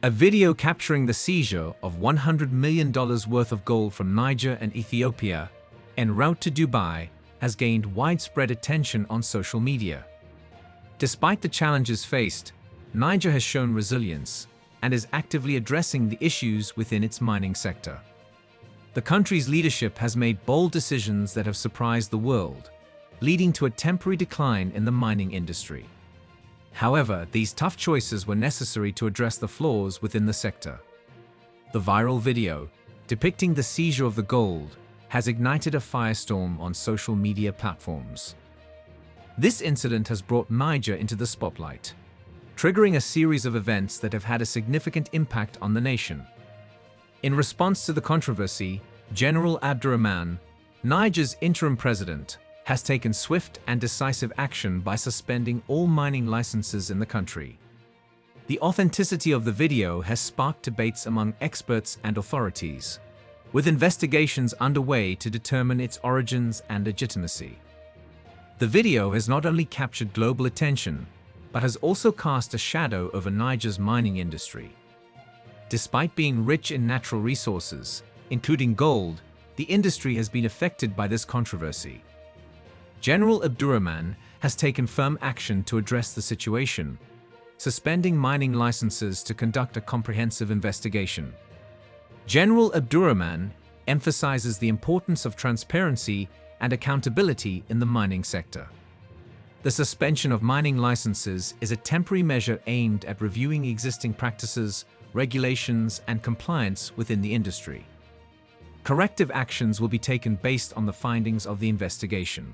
A video capturing the seizure of $100 million worth of gold from Niger and Ethiopia en route to Dubai has gained widespread attention on social media. Despite the challenges faced, Niger has shown resilience and is actively addressing the issues within its mining sector. The country's leadership has made bold decisions that have surprised the world, leading to a temporary decline in the mining industry. However, these tough choices were necessary to address the flaws within the sector. The viral video, depicting the seizure of the gold, has ignited a firestorm on social media platforms. This incident has brought Niger into the spotlight, triggering a series of events that have had a significant impact on the nation. In response to the controversy, General Abdurrahman, Niger's interim president, has taken swift and decisive action by suspending all mining licenses in the country. The authenticity of the video has sparked debates among experts and authorities, with investigations underway to determine its origins and legitimacy. The video has not only captured global attention, but has also cast a shadow over Niger's mining industry. Despite being rich in natural resources, including gold, the industry has been affected by this controversy. General Abdurrahman has taken firm action to address the situation, suspending mining licenses to conduct a comprehensive investigation. General Abdurrahman emphasizes the importance of transparency and accountability in the mining sector. The suspension of mining licenses is a temporary measure aimed at reviewing existing practices, regulations, and compliance within the industry. Corrective actions will be taken based on the findings of the investigation.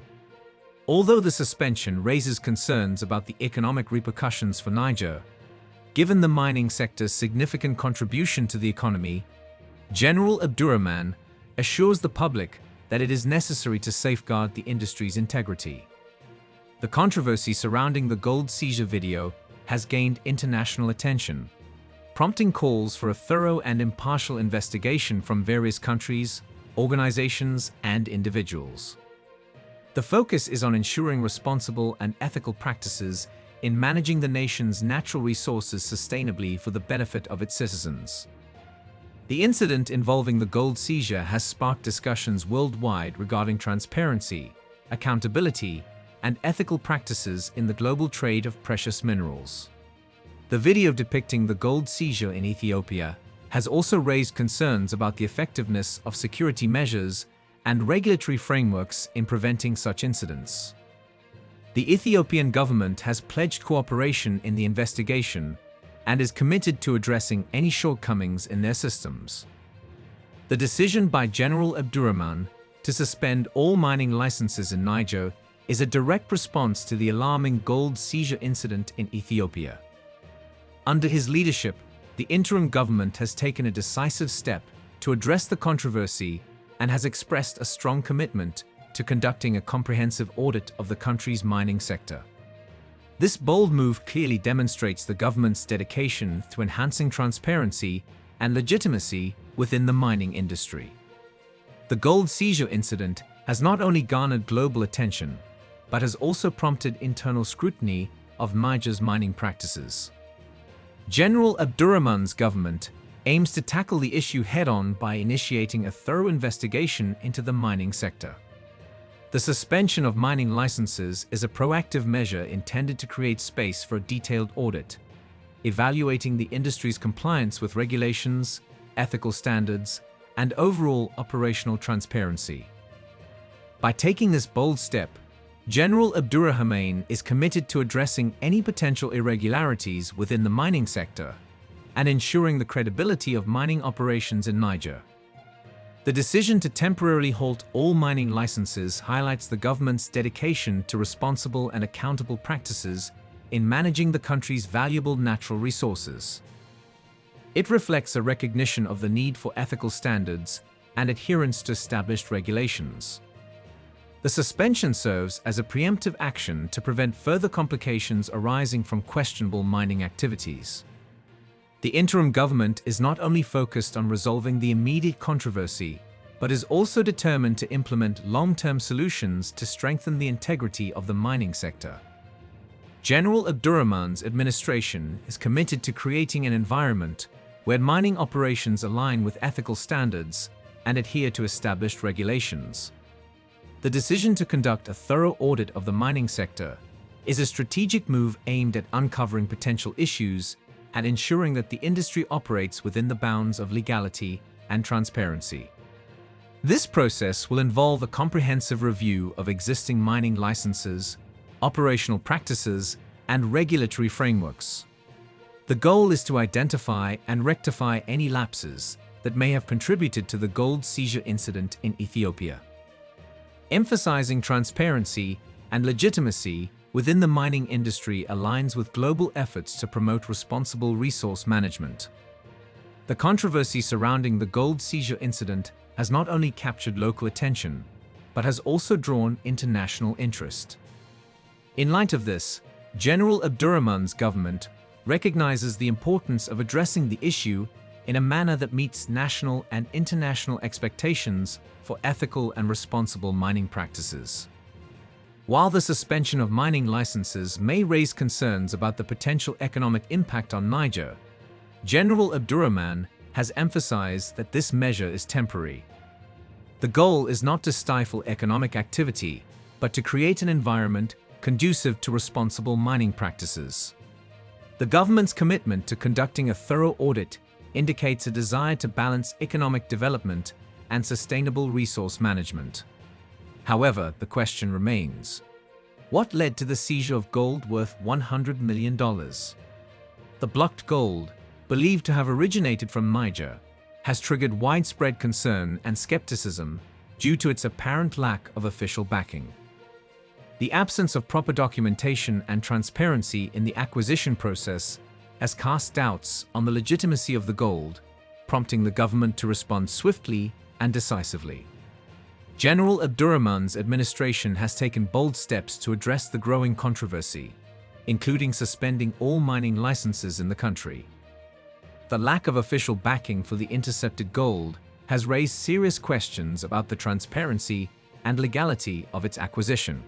Although the suspension raises concerns about the economic repercussions for Niger, given the mining sector's significant contribution to the economy, General Abdurrahman assures the public that it is necessary to safeguard the industry's integrity. The controversy surrounding the gold seizure video has gained international attention, prompting calls for a thorough and impartial investigation from various countries, organizations, and individuals. The focus is on ensuring responsible and ethical practices in managing the nation's natural resources sustainably for the benefit of its citizens. The incident involving the gold seizure has sparked discussions worldwide regarding transparency, accountability, and ethical practices in the global trade of precious minerals. The video depicting the gold seizure in Ethiopia has also raised concerns about the effectiveness of security measures and regulatory frameworks in preventing such incidents. The Ethiopian government has pledged cooperation in the investigation and is committed to addressing any shortcomings in their systems. The decision by General Abdurrahman to suspend all mining licenses in Niger is a direct response to the alarming gold seizure incident in Ethiopia. Under his leadership, the interim government has taken a decisive step to address the controversy and has expressed a strong commitment to conducting a comprehensive audit of the country's mining sector. This bold move clearly demonstrates the government's dedication to enhancing transparency and legitimacy within the mining industry. The gold seizure incident has not only garnered global attention, but has also prompted internal scrutiny of Niger's mining practices. General Abdurrahman's government aims to tackle the issue head-on by initiating a thorough investigation into the mining sector. The suspension of mining licenses is a proactive measure intended to create space for a detailed audit, evaluating the industry's compliance with regulations, ethical standards, and overall operational transparency. By taking this bold step, General Abdurrahman is committed to addressing any potential irregularities within the mining sector and ensuring the credibility of mining operations in Niger. The decision to temporarily halt all mining licenses highlights the government's dedication to responsible and accountable practices in managing the country's valuable natural resources. It reflects a recognition of the need for ethical standards and adherence to established regulations. The suspension serves as a preemptive action to prevent further complications arising from questionable mining activities. The interim government is not only focused on resolving the immediate controversy, but is also determined to implement long-term solutions to strengthen the integrity of the mining sector. General Abdurrahman's administration is committed to creating an environment where mining operations align with ethical standards and adhere to established regulations. The decision to conduct a thorough audit of the mining sector is a strategic move aimed at uncovering potential issues and ensuring that the industry operates within the bounds of legality and transparency. This process will involve a comprehensive review of existing mining licenses, operational practices, and regulatory frameworks. The goal is to identify and rectify any lapses that may have contributed to the gold seizure incident in Ethiopia. Emphasizing transparency and legitimacy within the mining industry aligns with global efforts to promote responsible resource management. The controversy surrounding the gold seizure incident has not only captured local attention, but has also drawn international interest. In light of this, General Abdurrahman's government recognizes the importance of addressing the issue in a manner that meets national and international expectations for ethical and responsible mining practices. While the suspension of mining licenses may raise concerns about the potential economic impact on Niger, General Abdurrahman has emphasized that this measure is temporary. The goal is not to stifle economic activity, but to create an environment conducive to responsible mining practices. The government's commitment to conducting a thorough audit indicates a desire to balance economic development and sustainable resource management. However, the question remains: what led to the seizure of gold worth $100 million? The blocked gold, believed to have originated from Niger, has triggered widespread concern and skepticism due to its apparent lack of official backing. The absence of proper documentation and transparency in the acquisition process has cast doubts on the legitimacy of the gold, prompting the government to respond swiftly and decisively. General Abdurrahman's administration has taken bold steps to address the growing controversy, including suspending all mining licenses in the country. The lack of official backing for the intercepted gold has raised serious questions about the transparency and legality of its acquisition.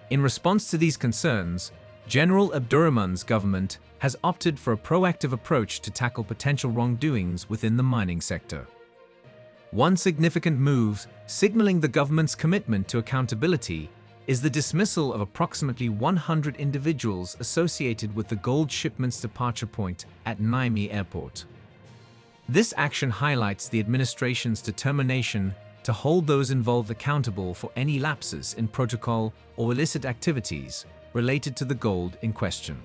In response to these concerns, General Abdurrahman's government has opted for a proactive approach to tackle potential wrongdoings within the mining sector. One significant move signaling the government's commitment to accountability is the dismissal of approximately 100 individuals associated with the gold shipment's departure point at Niamey Airport. This action highlights the administration's determination to hold those involved accountable for any lapses in protocol or illicit activities related to the gold in question.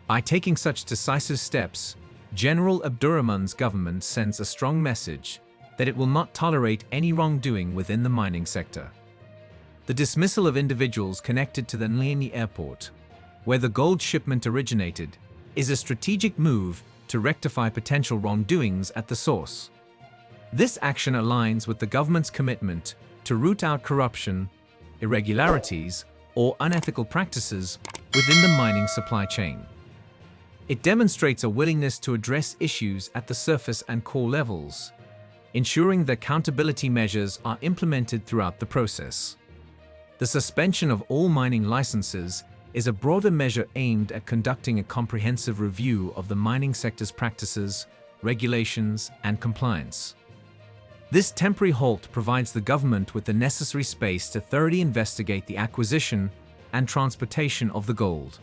By taking such decisive steps, General Abdurrahman's government sends a strong message that it will not tolerate any wrongdoing within the mining sector. The dismissal of individuals connected to the Niamey Airport, where the gold shipment originated, is a strategic move to rectify potential wrongdoings at the source. This action aligns with the government's commitment to root out corruption, irregularities, or unethical practices within the mining supply chain. It demonstrates a willingness to address issues at the surface and core levels, ensuring that accountability measures are implemented throughout the process. The suspension of all mining licenses is a broader measure aimed at conducting a comprehensive review of the mining sector's practices, regulations, and compliance. This temporary halt provides the government with the necessary space to thoroughly investigate the acquisition and transportation of the gold.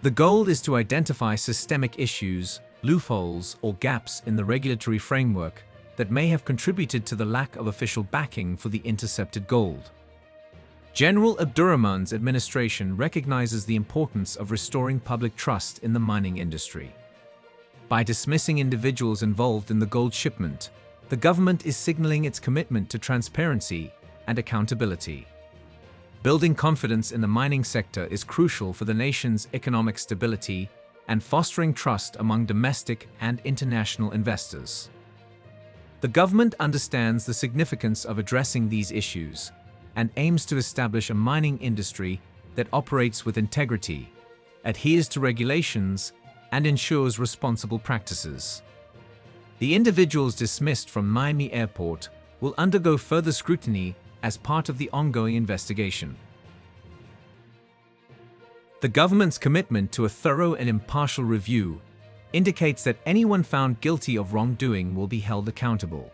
The goal is to identify systemic issues, loopholes, or gaps in the regulatory framework that may have contributed to the lack of official backing for the intercepted gold. General Abdurrahman's administration recognizes the importance of restoring public trust in the mining industry. By dismissing individuals involved in the gold shipment, the government is signaling its commitment to transparency and accountability. Building confidence in the mining sector is crucial for the nation's economic stability and fostering trust among domestic and international investors. The government understands the significance of addressing these issues and aims to establish a mining industry that operates with integrity, adheres to regulations, and ensures responsible practices. The individuals dismissed from Niamey Airport will undergo further scrutiny as part of the ongoing investigation. The government's commitment to a thorough and impartial review indicates that anyone found guilty of wrongdoing will be held accountable.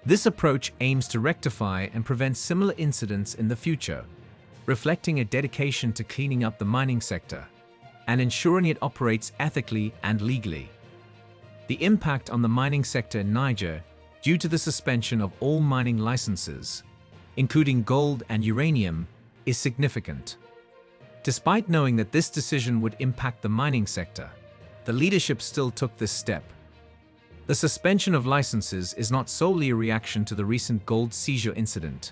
This approach aims to rectify and prevent similar incidents in the future, reflecting a dedication to cleaning up the mining sector and ensuring it operates ethically and legally. The impact on the mining sector in Niger, due to the suspension of all mining licenses, including gold and uranium, is significant. Despite knowing that this decision would impact the mining sector, the leadership still took this step. The suspension of licenses is not solely a reaction to the recent gold seizure incident.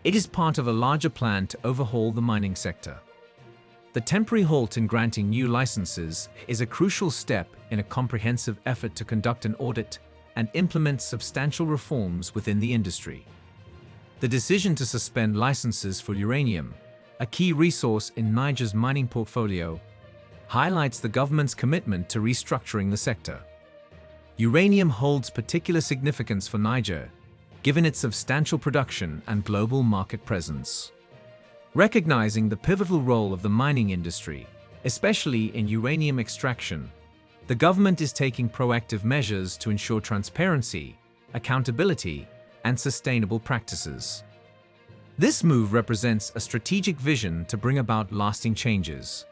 It is part of a larger plan to overhaul the mining sector. The temporary halt in granting new licenses is a crucial step in a comprehensive effort to conduct an audit and implement substantial reforms within the industry. The decision to suspend licenses for uranium, a key resource in Niger's mining portfolio, highlights the government's commitment to restructuring the sector. Uranium holds particular significance for Niger, given its substantial production and global market presence. Recognizing the pivotal role of the mining industry, especially in uranium extraction, the government is taking proactive measures to ensure transparency, accountability, and sustainable practices. This move represents a strategic vision to bring about lasting changes.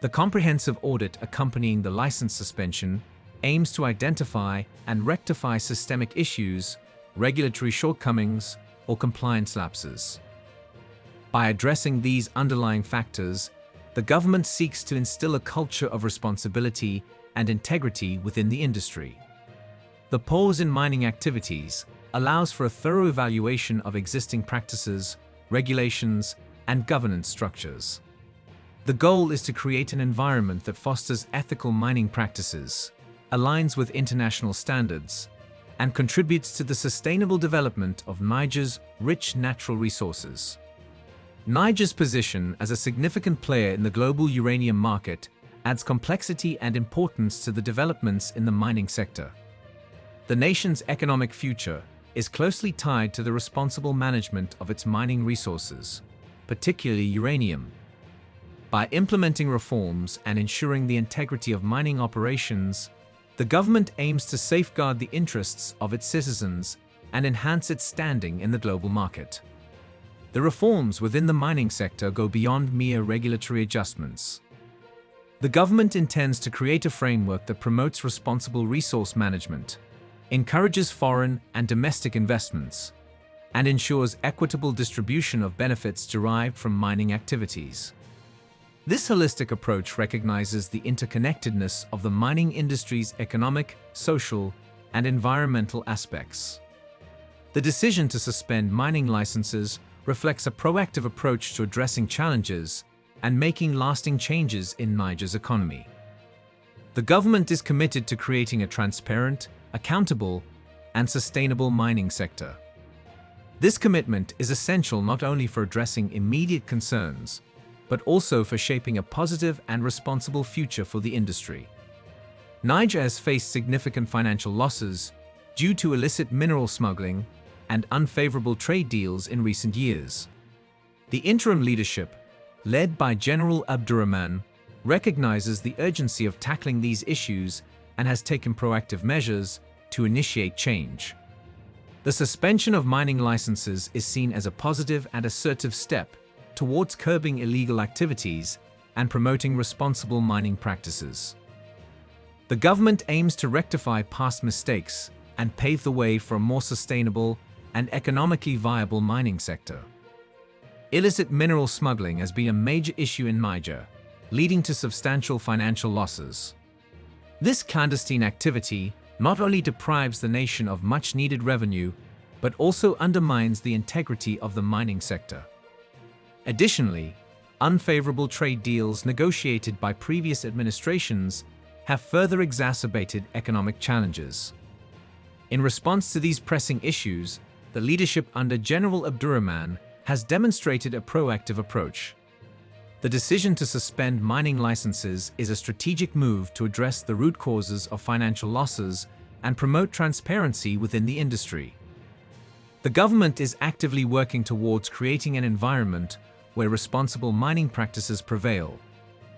The comprehensive audit accompanying the license suspension aims to identify and rectify systemic issues, regulatory shortcomings, or compliance lapses. By addressing these underlying factors, the government seeks to instill a culture of responsibility and integrity within the industry. The pause in mining activities allows for a thorough evaluation of existing practices, regulations, and governance structures. The goal is to create an environment that fosters ethical mining practices, aligns with international standards, and contributes to the sustainable development of Niger's rich natural resources. Niger's position as a significant player in the global uranium market adds complexity and importance to the developments in the mining sector. The nation's economic future is closely tied to the responsible management of its mining resources, particularly uranium. By implementing reforms and ensuring the integrity of mining operations, the government aims to safeguard the interests of its citizens and enhance its standing in the global market. The reforms within the mining sector go beyond mere regulatory adjustments. The government intends to create a framework that promotes responsible resource management, encourages foreign and domestic investments, and ensures equitable distribution of benefits derived from mining activities. This holistic approach recognizes the interconnectedness of the mining industry's economic, social, and environmental aspects. The decision to suspend mining licenses reflects a proactive approach to addressing challenges and making lasting changes in Niger's economy. The government is committed to creating a transparent, accountable, and sustainable mining sector. This commitment is essential not only for addressing immediate concerns, but also for shaping a positive and responsible future for the industry. Niger has faced significant financial losses due to illicit mineral smuggling and unfavorable trade deals in recent years. The interim leadership, led by General Abdurrahman, recognizes the urgency of tackling these issues and has taken proactive measures to initiate change. The suspension of mining licenses is seen as a positive and assertive step towards curbing illegal activities and promoting responsible mining practices. The government aims to rectify past mistakes and pave the way for a more sustainable and economically viable mining sector. Illicit mineral smuggling has been a major issue in Niger, leading to substantial financial losses. This clandestine activity not only deprives the nation of much-needed revenue, but also undermines the integrity of the mining sector. Additionally, unfavorable trade deals negotiated by previous administrations have further exacerbated economic challenges. In response to these pressing issues, the leadership under General Abdurrahman has demonstrated a proactive approach. The decision to suspend mining licenses is a strategic move to address the root causes of financial losses and promote transparency within the industry. The government is actively working towards creating an environment where responsible mining practices prevail,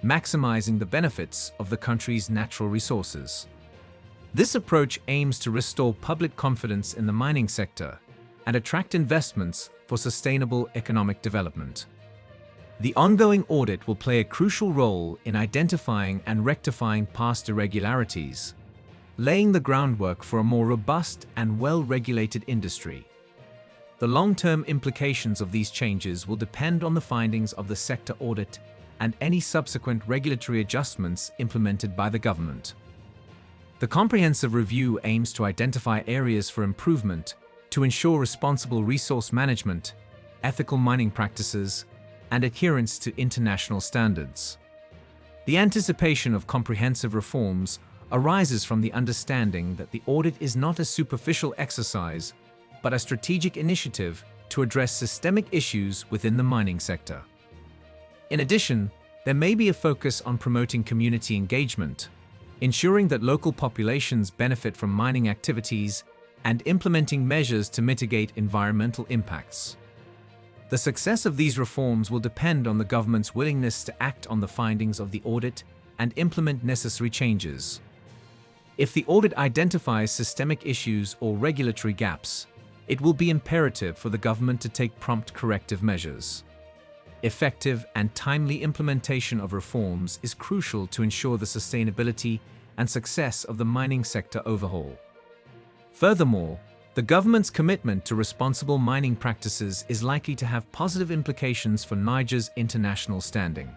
maximizing the benefits of the country's natural resources. This approach aims to restore public confidence in the mining sector and attract investments for sustainable economic development. The ongoing audit will play a crucial role in identifying and rectifying past irregularities, laying the groundwork for a more robust and well-regulated industry. The long-term implications of these changes will depend on the findings of the sector audit and any subsequent regulatory adjustments implemented by the government. The comprehensive review aims to identify areas for improvement to ensure responsible resource management, ethical mining practices, and adherence to international standards. The anticipation of comprehensive reforms arises from the understanding that the audit is not a superficial exercise, but a strategic initiative to address systemic issues within the mining sector. In addition, there may be a focus on promoting community engagement, ensuring that local populations benefit from mining activities, and implementing measures to mitigate environmental impacts. The success of these reforms will depend on the government's willingness to act on the findings of the audit and implement necessary changes. If the audit identifies systemic issues or regulatory gaps, it will be imperative for the government to take prompt corrective measures. Effective and timely implementation of reforms is crucial to ensure the sustainability and success of the mining sector overhaul. Furthermore, the government's commitment to responsible mining practices is likely to have positive implications for Niger's international standing.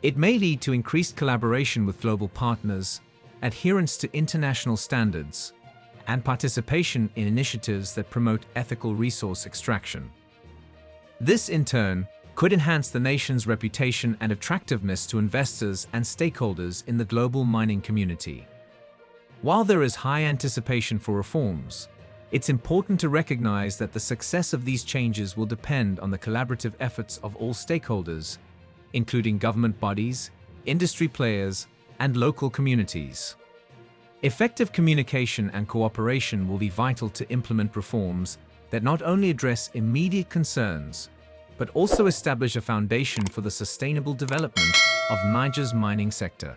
It may lead to increased collaboration with global partners, adherence to international standards, and participation in initiatives that promote ethical resource extraction. This, in turn, could enhance the nation's reputation and attractiveness to investors and stakeholders in the global mining community. While there is high anticipation for reforms, it's important to recognize that the success of these changes will depend on the collaborative efforts of all stakeholders, including government bodies, industry players, and local communities. Effective communication and cooperation will be vital to implement reforms that not only address immediate concerns, but also establish a foundation for the sustainable development of Niger's mining sector.